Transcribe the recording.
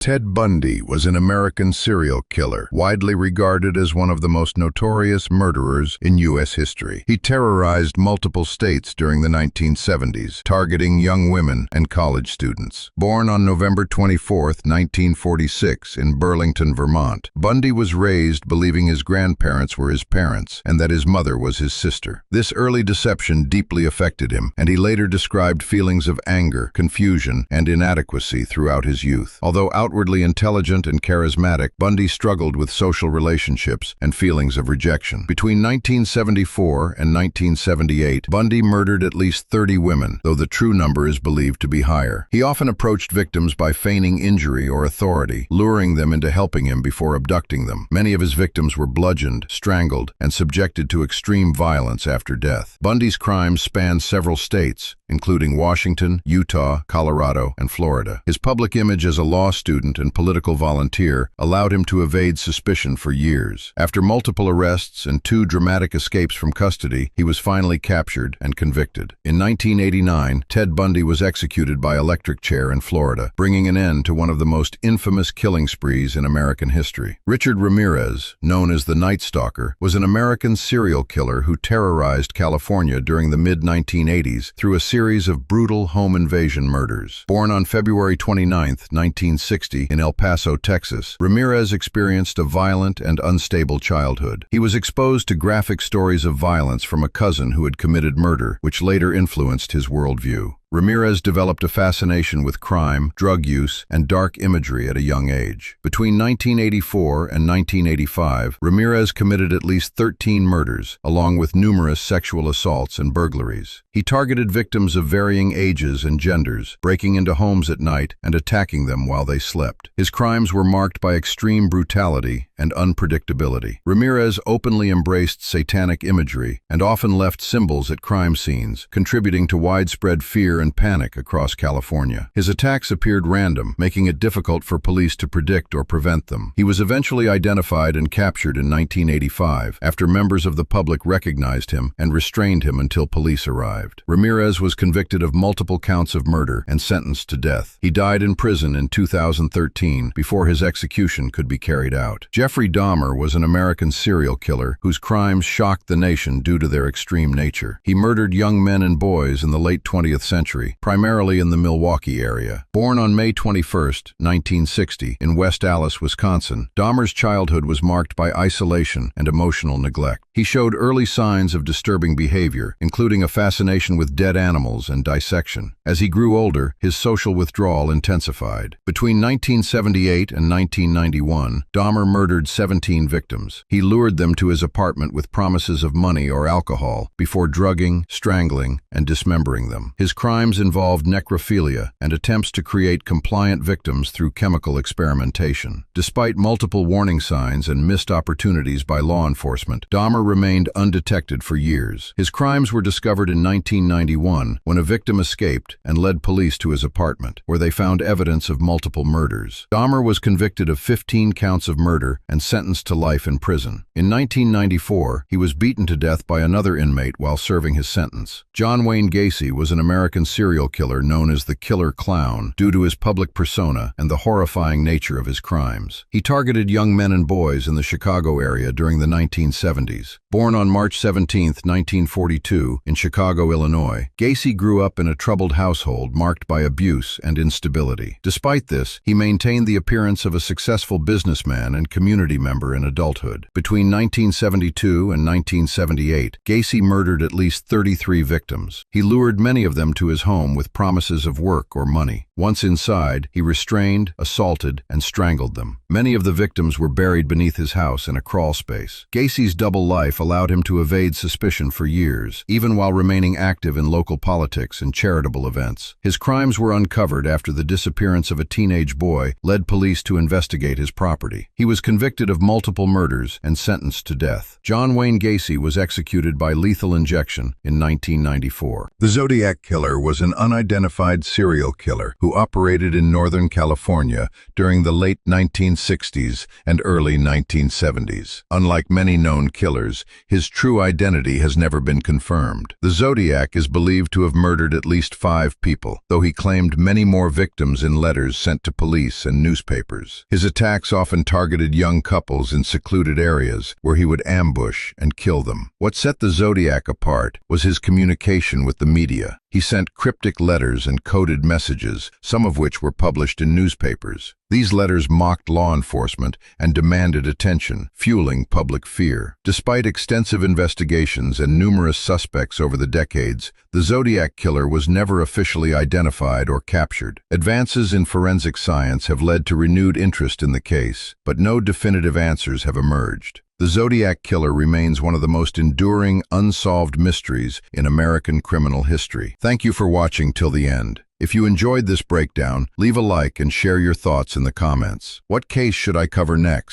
Ted Bundy was an American serial killer, widely regarded as one of the most notorious murderers in U.S. history. He terrorized multiple states during the 1970s, targeting young women and college students. Born on November 24, 1946, in Burlington, Vermont, Bundy was raised believing his grandparents were his parents and that his mother was his sister. This early deception deeply affected him, and he later described feelings of anger, confusion, and inadequacy throughout his youth. Although outwardly intelligent and charismatic, Bundy struggled with social relationships and feelings of rejection. Between 1974 and 1978, Bundy murdered at least 30 women, though the true number is believed to be higher. He often approached victims by feigning injury or authority, luring them into helping him before abducting them. Many of his victims were bludgeoned, strangled, and subjected to extreme violence after death. Bundy's crimes spanned several states, including Washington, Utah, Colorado, and Florida. His public image as a law student and political volunteer allowed him to evade suspicion for years. After multiple arrests and 2 dramatic escapes from custody, he was finally captured and convicted. In 1989, Ted Bundy was executed by electric chair in Florida, bringing an end to one of the most infamous killing sprees in American history. Richard Ramirez, known as the Night Stalker, was an American serial killer who terrorized California during the mid-1980s through a series of brutal home invasion murders. Born on February 29, 1960, in El Paso, Texas, Ramirez experienced a violent and unstable childhood. He was exposed to graphic stories of violence from a cousin who had committed murder, which later influenced his worldview. Ramirez developed a fascination with crime, drug use, and dark imagery at a young age. Between 1984 and 1985, Ramirez committed at least 13 murders, along with numerous sexual assaults and burglaries. He targeted victims of varying ages and genders, breaking into homes at night and attacking them while they slept. His crimes were marked by extreme brutality and unpredictability. Ramirez openly embraced satanic imagery and often left symbols at crime scenes, contributing to widespread fear and panic across California. His attacks appeared random, making it difficult for police to predict or prevent them. He was eventually identified and captured in 1985 after members of the public recognized him and restrained him until police arrived. Ramirez was convicted of multiple counts of murder and sentenced to death. He died in prison in 2013 before his execution could be carried out. Jeffrey Dahmer was an American serial killer whose crimes shocked the nation due to their extreme nature. He murdered young men and boys in the late 20th century, primarily in the Milwaukee area. Born on May 21, 1960, in West Allis, Wisconsin, Dahmer's childhood was marked by isolation and emotional neglect. He showed early signs of disturbing behavior, including a fascination with dead animals and dissection. As he grew older, his social withdrawal intensified. Between 1978 and 1991, Dahmer murdered 17 victims. He lured them to his apartment with promises of money or alcohol before drugging, strangling, and dismembering them. His crimes involved necrophilia and attempts to create compliant victims through chemical experimentation. Despite multiple warning signs and missed opportunities by law enforcement, Dahmer remained undetected for years. His crimes were discovered in 1991 when a victim escaped and led police to his apartment, where they found evidence of multiple murders. Dahmer was convicted of 15 counts of murder and sentenced to life in prison. In 1994, he was beaten to death by another inmate while serving his sentence. Wayne Gacy was an American serial killer known as the Killer Clown due to his public persona and the horrifying nature of his crimes. He targeted young men and boys in the Chicago area during the 1970s. Born on March 17, 1942, in Chicago, Illinois, Gacy grew up in a troubled household marked by abuse and instability. Despite this, he maintained the appearance of a successful businessman and community member in adulthood. Between 1972 and 1978, Gacy murdered at least 33 victims. He lured many of them to his home with promises of work or money. Once inside, he restrained, assaulted, and strangled them. Many of the victims were buried beneath his house in a crawl space. Gacy's double life allowed him to evade suspicion for years, even while remaining active in local politics and charitable events. His crimes were uncovered after the disappearance of a teenage boy led police to investigate his property. He was convicted of multiple murders and sentenced to death. Wayne Gacy was executed by lethal injection in 1994. The Zodiac Killer was an unidentified serial killer who operated in Northern California during the late 1960s and early 1970s. Unlike many known killers, his true identity has never been confirmed. The Zodiac is believed to have murdered at least 5 people, though he claimed many more victims in letters sent to police and newspapers. His attacks often targeted young couples in secluded areas where he would ambush and kill them. What set the Zodiac apart was his communication with the media. He sent cryptic letters and coded messages, some of which were published in newspapers. These letters mocked law enforcement and demanded attention, fueling public fear. Despite extensive investigations and numerous suspects over the decades, the Zodiac Killer was never officially identified or captured. Advances in forensic science have led to renewed interest in the case, but no definitive answers have emerged. The Zodiac Killer remains one of the most enduring, unsolved mysteries in American criminal history. Thank you for watching till the end. If you enjoyed this breakdown, leave a like and share your thoughts in the comments. What case should I cover next?